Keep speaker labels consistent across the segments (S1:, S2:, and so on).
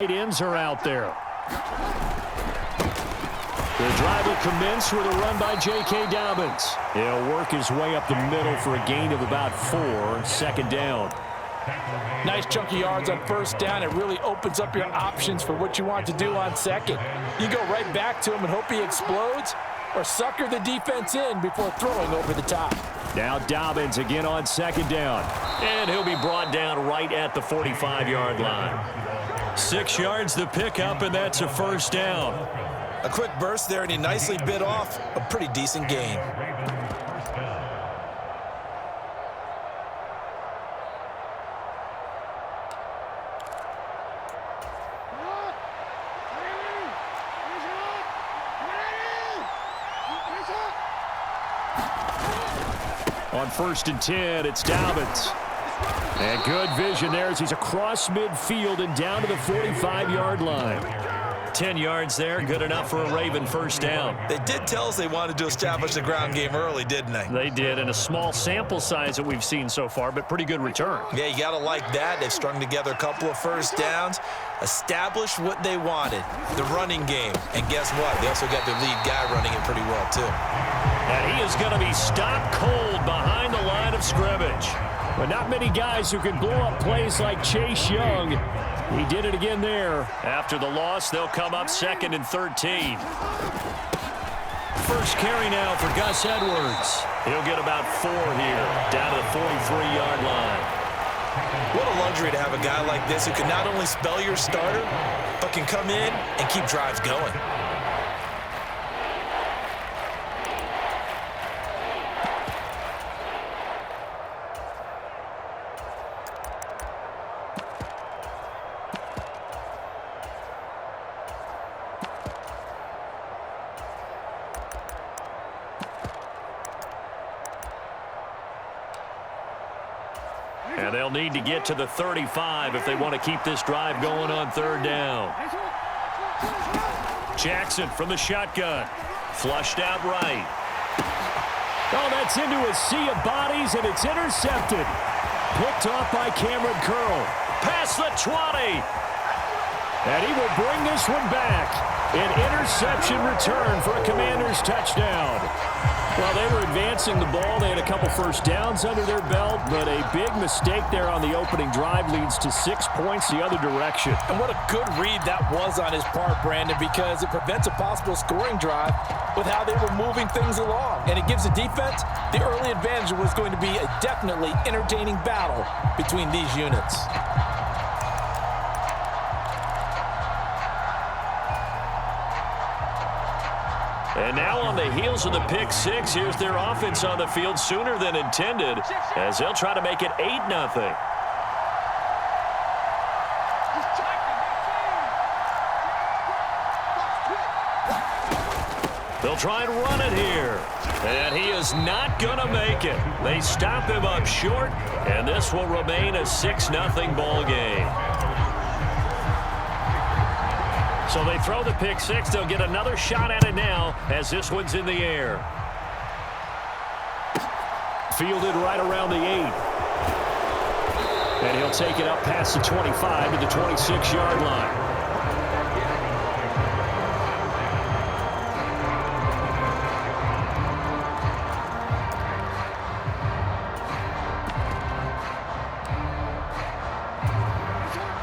S1: Tight ends are out there. The drive will commence with a run by J.K. Dobbins. He'll work his way up the middle for a gain of about 4, second down.
S2: Nice chunky yards on first down. It really opens up your options for what you want to do on second. You go right back to him and hope he explodes, or sucker the defense in before throwing over the top.
S1: Now Dobbins again on second down.
S3: And he'll be brought down right at the 45-yard line. 6 yards the pickup, and that's a first down.
S4: A quick burst there, and he nicely bit off a pretty decent gain.
S1: On 1st and 10, it's Dobbins. And good vision there as he's across midfield and down to the 45-yard line.
S3: 10 yards there, good enough for a Raven first down.
S4: They did tell us they wanted to establish the ground game early, didn't they?
S3: They did, and a small sample size that we've seen so far, but pretty good return.
S4: Yeah, you got to like that. They've strung together a couple of first downs, established what they wanted, the running game. And guess what? They also got their lead guy running it pretty well, too.
S3: And he is going to be stopped cold behind the line of scrimmage.
S1: But not many guys who can blow up plays like Chase Young. He did it again there.
S3: After the loss, they'll come up 2nd and 13. First carry now for Gus Edwards. He'll get about 4 here, down to the 43-yard line.
S4: What a luxury to have a guy like this who can not only spell your starter, but can come in and keep drives going.
S3: And they'll need to get to the 35 if they want to keep this drive going on 3rd down. Jackson from the shotgun. Flushed out right.
S1: Oh, that's into a sea of bodies, and it's intercepted. Picked off by Cameron Curl.
S3: Past the 20.
S1: And he will bring this one back. An interception return for a Commanders touchdown. Well, they were advancing the ball. They had a couple first downs under their belt, but a big mistake there on the opening drive leads to 6 points the other direction.
S2: And what a good read that was on his part, Brandon, because it prevents a possible scoring drive with how they were moving things along. And it gives the defense the early advantage. It was going to be a definitely entertaining battle between these units.
S3: And now on the heels of the pick 6, here's their offense on the field sooner than intended as they'll try to make it 8-0. They'll try and run it here. And he is not going to make it. They stop him up short, and this will remain a 6-0 ball game. So they throw the pick 6. They'll get another shot at it now as this one's in the air.
S1: Fielded right around the 8. And he'll take it up past the 25 to the 26-yard line.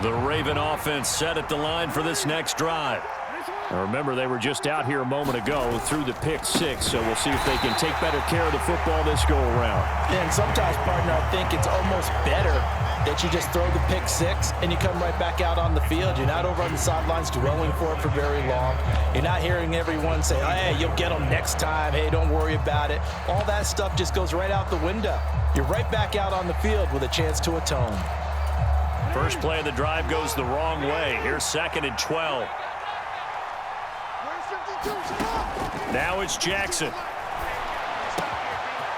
S3: The Raven offense set at the line for this next drive.
S1: Now remember, they were just out here a moment ago through the pick 6, so we'll see if they can take better care of the football this go-around.
S2: And sometimes, partner, I think it's almost better that you just throw the pick 6 and you come right back out on the field. You're not over on the sidelines dwelling for it for very long. You're not hearing everyone say, oh, hey, you'll get them next time. Hey, don't worry about it. All that stuff just goes right out the window. You're right back out on the field with a chance to atone.
S3: First play of the drive goes the wrong way. Here's 2nd and 12. Now it's Jackson.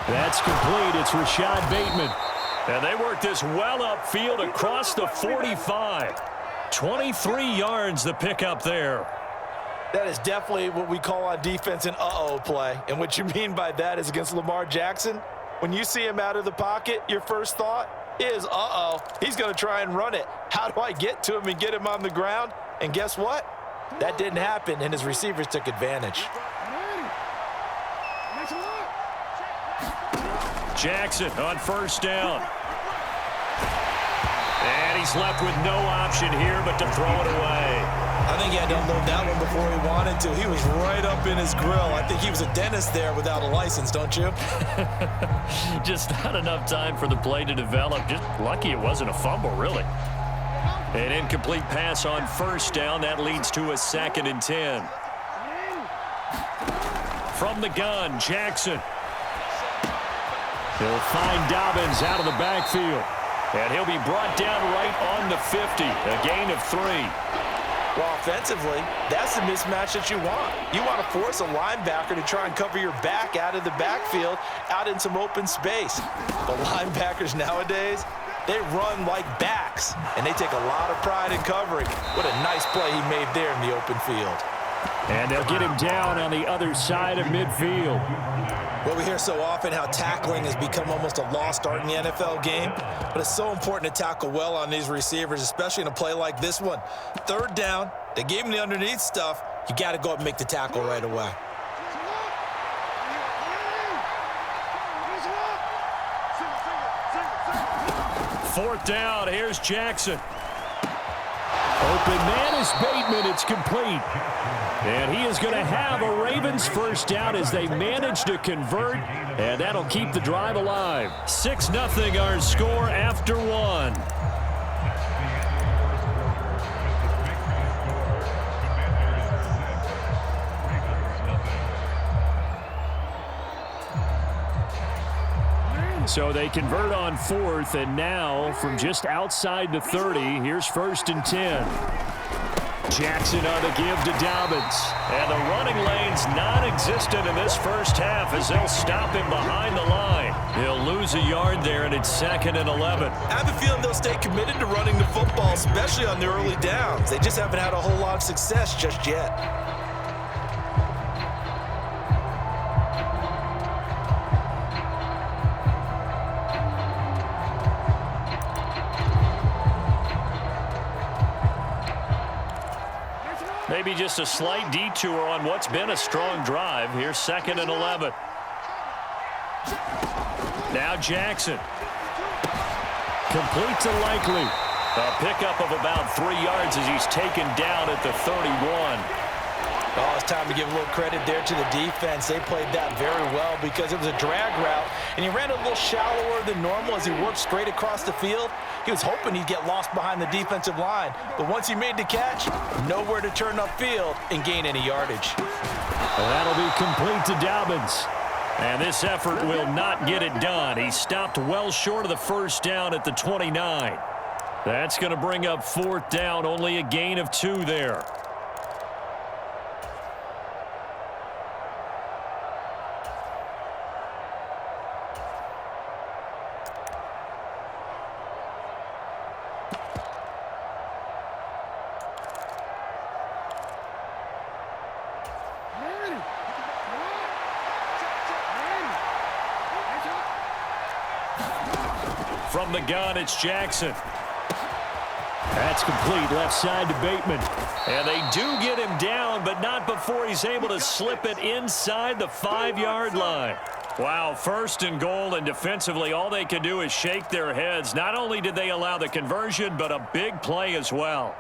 S1: That's complete. It's Rashad Bateman.
S3: And they work this well upfield across the 45. 23 yards the pickup there.
S2: That is definitely what we call on defense an uh-oh play. And what you mean by that is against Lamar Jackson, when you see him out of the pocket, your first thought is, uh-oh, he's going to try and run it. How do I get to him and get him on the ground? And guess what? That didn't happen, and his receivers took advantage.
S1: Jackson on first down. And he's left with no option here but to throw it away.
S2: I think he had to unload that one before he wanted to. He was right up in his grill. I think he was a dentist there without a license, don't you?
S1: Just not enough time for the play to develop. Just lucky it wasn't a fumble, really. An incomplete pass on first down. That leads to a 2nd and 10. From the gun, Jackson. He'll find Dobbins out of the backfield. And he'll be brought down right on the 50. A gain of 3.
S2: Well, offensively, that's the mismatch that you want. You want to force a linebacker to try and cover your back out of the backfield, out in some open space. The linebackers nowadays, they run like backs, and they take a lot of pride in covering. What a nice play he made there in the open field.
S1: And they'll get him down on the other side of midfield.
S2: Well, we hear so often how tackling has become almost a lost art in the NFL game, but it's so important to tackle well on these receivers, especially in a play like this one. 3rd down, they gave him the underneath stuff. You got to go up and make the tackle right away.
S1: Fourth down, here's Jackson. Open man is Bateman, it's complete. And he is going to have a Ravens first down as they manage to convert, and that'll keep the drive alive. 6-0 our score after 1. So they convert on 4th, and now from just outside the 30, here's 1st and 10. Jackson on the give to Dobbins. And the running lane's non-existent in this first half as they'll stop him behind the line. He'll lose a yard there, and it's 2nd and 11.
S2: I have a feeling they'll stay committed to running the football, especially on the early downs. They just haven't had a whole lot of success just yet.
S1: Maybe just a slight detour on what's been a strong drive. Here's 2nd and 11. Now Jackson. Complete to Likely. A pickup of about 3 yards as he's taken down at the 31.
S2: Oh, it's time to give a little credit there to the defense. They played that very well because it was a drag route, and he ran a little shallower than normal as he worked straight across the field. He was hoping he'd get lost behind the defensive line, but once he made the catch, nowhere to turn upfield and gain any yardage.
S1: That'll be complete to Dobbins. And this effort will not get it done. He stopped well short of the first down at the 29. That's going to bring up 4th down, only a gain of 2 there. From the gun, it's Jackson. That's complete, left side to Bateman. And they do get him down, but not before he's able to slip it inside the 5-yard line. Wow, 1st and goal, and defensively all they can do is shake their heads. Not only did they allow the conversion, but a big play as well.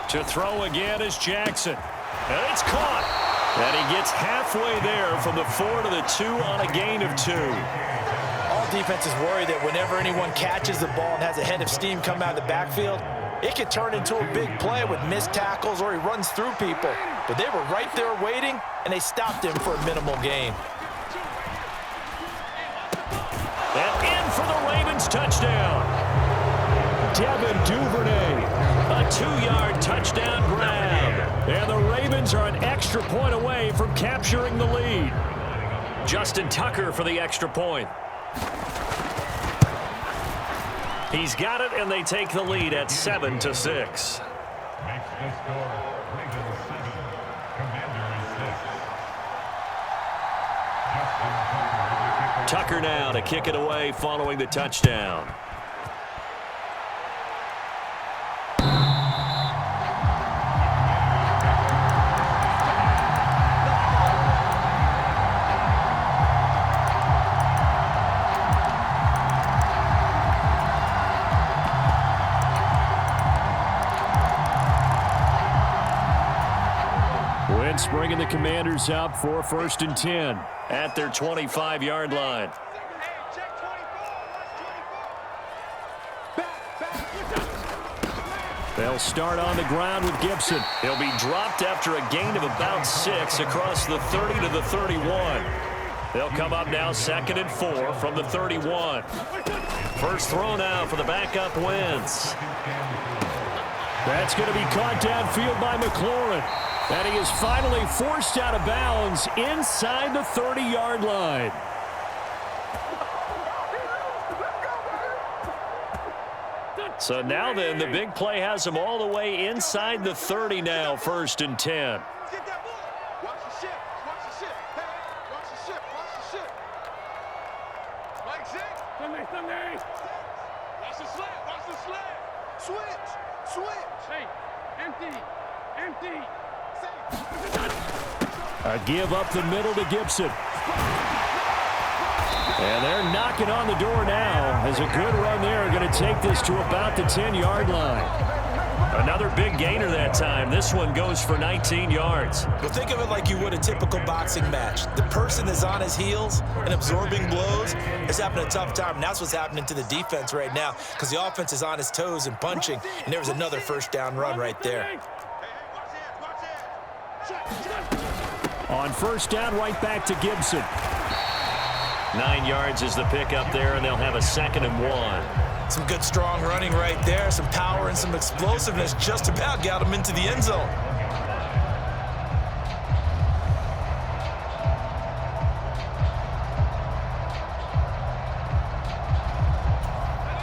S1: To throw again is Jackson. And it's caught. And he gets halfway there from the 4 to the 2 on a gain of 2.
S2: All defenses worry that whenever anyone catches the ball and has a head of steam come out of the backfield, it could turn into a big play with missed tackles or he runs through people. But they were right there waiting, and they stopped him for a minimal gain.
S1: And in for the Ravens touchdown. Devin Duvernay. A 2-yard touchdown grab. And the Ravens are an extra point away from capturing the lead. Justin Tucker for the extra point.
S3: He's got it, and they take the lead at 7-6.
S5: Makes the score Ravens 7, Commanders 6.
S3: Tucker now to kick it away following the touchdown.
S1: Wentz bringing the Commanders up for 1st and 10
S3: at their 25-yard line.
S1: They'll start on the ground with Gibson.
S3: He'll be dropped after a gain of about 6 across the 30 to the 31. They'll come up now 2nd and 4 from the 31. First throw now for the backup Wentz.
S1: That's going to be caught downfield by McLaurin. And he is finally forced out of bounds inside the 30-yard line.
S3: So now then, the big play has him all the way inside the 30 now, 1st and 10.
S1: A give up the middle to Gibson. And they're knocking on the door now as a good run there. Going to take this to about the 10-yard line.
S3: Another big gainer that time. This one goes for 19 yards.
S4: Well, think of it like you would a typical boxing match. The person is on his heels and absorbing blows is having a tough time. And that's what's happening to the defense right now because the offense is on his toes and punching. And there was another first down run right there.
S1: On first down, right back to Gibson.
S3: 9 yards is the pickup there, and they'll have a 2nd and 1.
S4: Some good, strong running right there. Some power and some explosiveness just about got him into the end zone.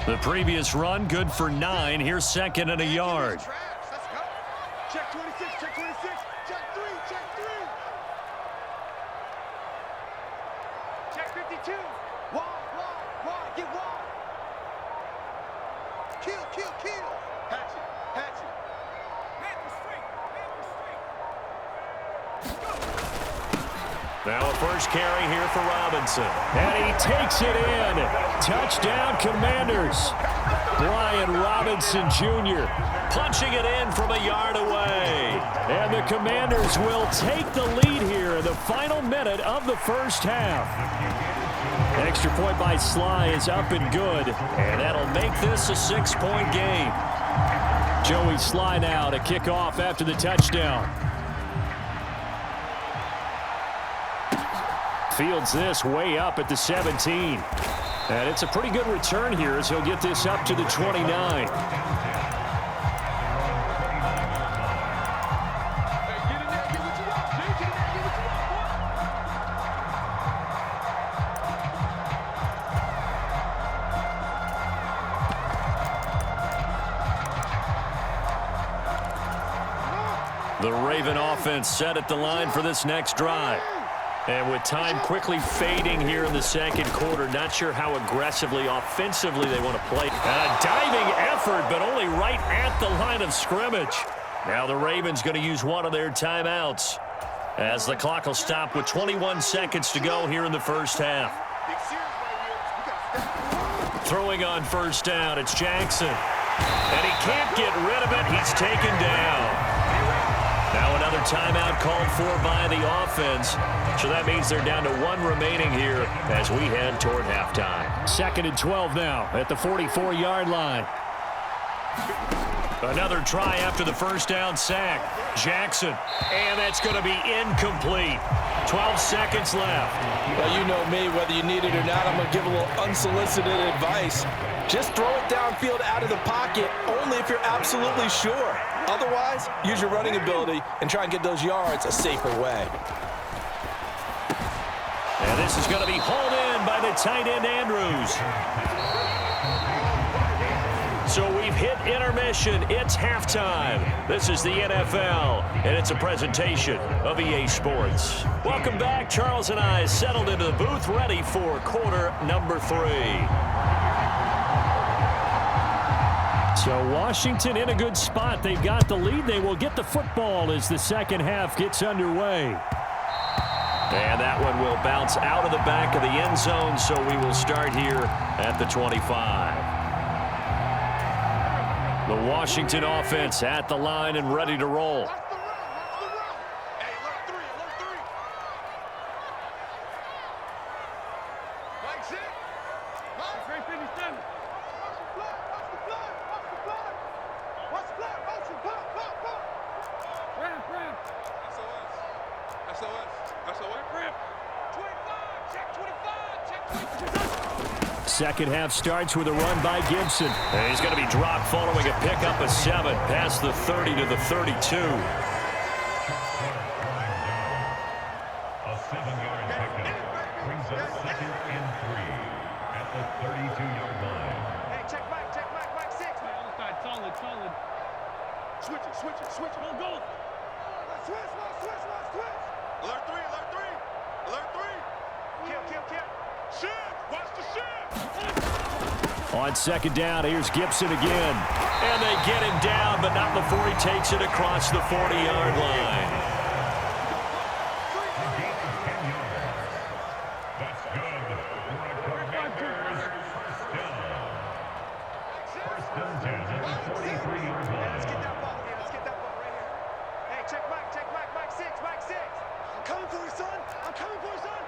S1: The previous run, good for 9. Here's 2nd and a yard.
S6: Check 26, check 26, check 3, check 3. Check 52. Wide, get wide. Kill. Hatch it. Man the street.
S3: Now a first carry here for Robinson.
S1: And he takes it in. Touchdown, Commanders. Brian Robinson Jr.
S3: punching it in from a yard away.
S1: And the Commanders will take the lead here in the final minute of the first half. Extra point by Sly is up and good. And that'll make this a 6-point game. Joey Sly now to kick off after the touchdown. Fields this way up at the 17. And it's a pretty good return here as he'll get this up to the 29.
S3: The Raven offense set at the line for this next drive. And with time quickly fading here in the second quarter, not sure how aggressively, offensively they want to play.
S1: And a diving effort, but only right at the line of scrimmage.
S3: Now the Ravens going to use one of their timeouts as the clock will stop with 21 seconds to go here in the first half. Throwing on first down, it's Jackson. And he can't get rid of it. He's taken down. Now another timeout called for by the offense. So that means they're down to 1 remaining here as we head toward halftime.
S1: 2nd and 12 now at the 44-yard line.
S3: Another try after the first down sack. Jackson. And that's going to be incomplete. 12 seconds left.
S2: Well, you know me, whether you need it or not, I'm going to give a little unsolicited advice. Just throw it downfield out of the pocket only if you're absolutely sure. Otherwise, use your running ability and try and get those yards a safer way.
S3: And this is going to be hauled in by the tight end, Andrews. So we've hit intermission. It's halftime. This is the NFL, and it's a presentation of EA Sports. Welcome back. Charles and I settled into the booth, ready for quarter number 3.
S1: So Washington in a good spot. They've got the lead. They will get the football as the second half gets underway.
S3: And that one will bounce out of the back of the end zone, so we will start here at the 25. The Washington offense at the line and ready to roll.
S6: Watch the run. Hey, alert 3, alert 3. Mike, sit. Mike. 357. Watch the flag, watch the flag, watch the flag. Watch the flag, motion, pop, pop, pop. Ramp. SOS. Ramp. 25, check 25, check 25.
S1: Second half starts with a run by Gibson.
S3: And he's going to be dropped following a pickup of 7 past the 30 to the 32.
S5: A 7-yard pickup brings up 2nd and 3 at the 32-yard line.
S6: Hey, check Mike, Mike 6. Solid. Switch it. Go. Switch. Alert 3. Kill. Shift, watch the shift.
S1: On second down, here's Gibson again.
S3: And they get him down, but not before he takes it across the 40-yard line.
S5: A gain of 10 yards. That's good for a Commanders first down. First and 10 at the 43-yard line.
S6: Let's get that ball right here. Hey, check Mike 6. I'm coming for you, son.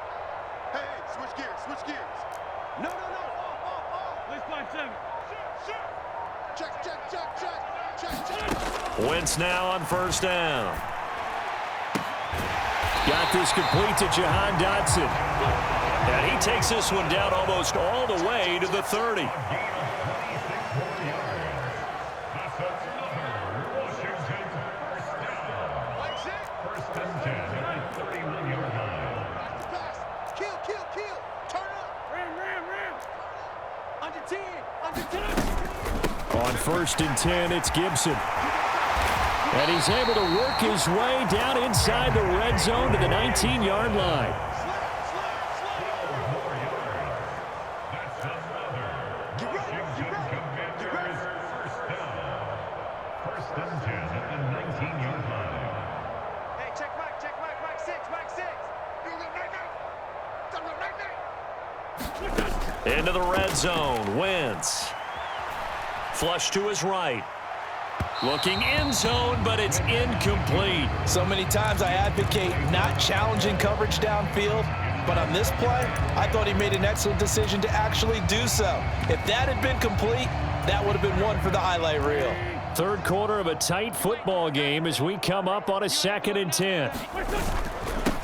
S6: Hey, switch gears. No. Off. Let's 5-7. Check.
S3: Wentz now on first down.
S1: Got this complete to Jahan Dotson.
S3: And he takes this one down almost all the way to the 30.
S5: A gain of 26 more yards. That's another Washington first down.
S6: Mike 6.
S5: First and 10 at the 31-yard line.
S6: Pass. Kill. Turn up. Ram. Under 10.
S1: On first and 10, it's Gibson. And he's able to work his way down inside the red zone to the 19-yard line.
S5: That's another Washington Commanders first down. First and 10 at the 19-yard line.
S6: Hey, check Mike 6.
S3: Into the red zone. Wentz. Flush to his right. Looking end zone, but it's incomplete.
S2: So many times I advocate not challenging coverage downfield, but on this play, I thought he made an excellent decision to actually do so. If that had been complete, that would have been one for the highlight reel.
S1: Third quarter of a tight football game as we come up on a 2nd and 10.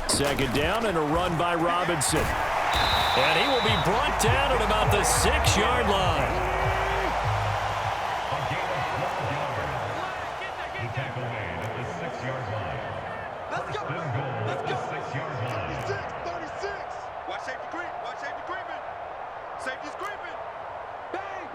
S1: Second down and a run by Robinson.
S3: And he will be brought down at about the 6-yard line.
S5: A gain of 12 yards. The tackle made at the 6-yard line. First and goal at the 6-yard line.
S6: 36. Watch safety creeping. Safety's creeping. Bang.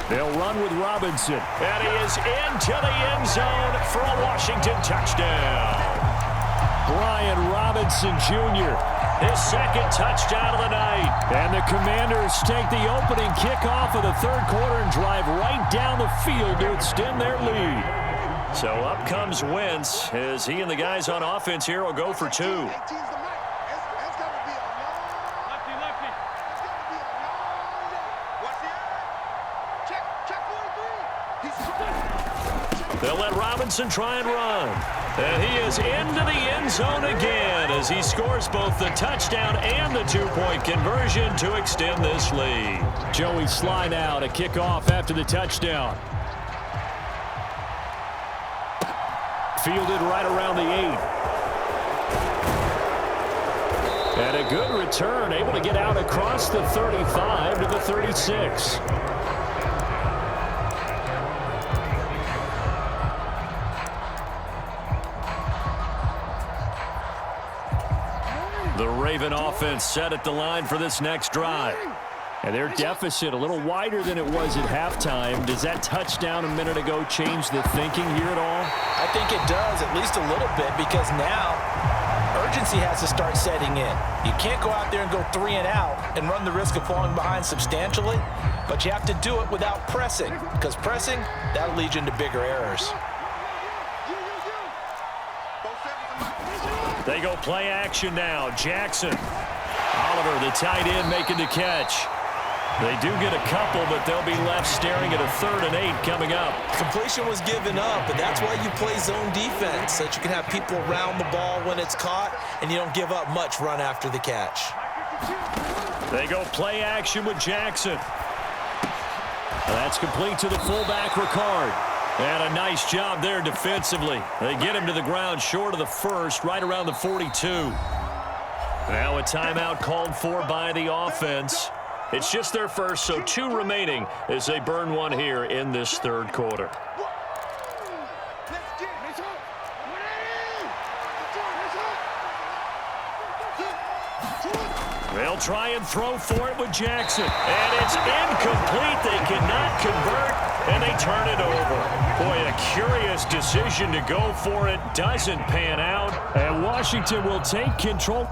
S1: They'll run with Robinson.
S3: And he is into the end zone for a Washington touchdown.
S1: Brian Robinson Jr.
S3: His second touchdown of the night.
S1: And the Commanders take the opening kickoff of the third quarter and drive right down the field to extend their lead.
S3: So up comes Wentz as he and the guys on offense here will go for 2. They'll let Robinson try and run. And he is into the end zone again as he scores both the touchdown and the 2-point conversion to extend this lead.
S1: Joey Sly now to kick off after the touchdown. Fielded right around the 8. And a good return, able to get out across the 35 to the 36. The Raven offense set at the line for this next drive. And their deficit a little wider than it was at halftime. Does that touchdown a minute ago change the thinking here at all?
S2: I think it does, at least a little bit, because now urgency has to start setting in. You can't go out there and go 3 and out and run the risk of falling behind substantially, but you have to do it without pressing, because pressing, that'll lead you into bigger errors.
S1: They go play action now. Jackson. Oliver, the tight end, making the catch. They do get a couple, but they'll be left staring at a 3rd and 8 coming up.
S2: Completion was given up, but that's why you play zone defense, so that you can have people around the ball when it's caught, and you don't give up much run after the catch.
S1: They go play action with Jackson. That's complete to the fullback, Ricard. And a nice job there defensively. They get him to the ground short of the first, right around the 42. Now a timeout called for by the offense. It's just their first, so 2 remaining as they burn one here in this 3rd quarter. They'll try and throw for it with Jackson. And it's incomplete. They cannot convert, and they turn it over. Boy, a curious decision to go for it. Doesn't pan out. And Washington will take control.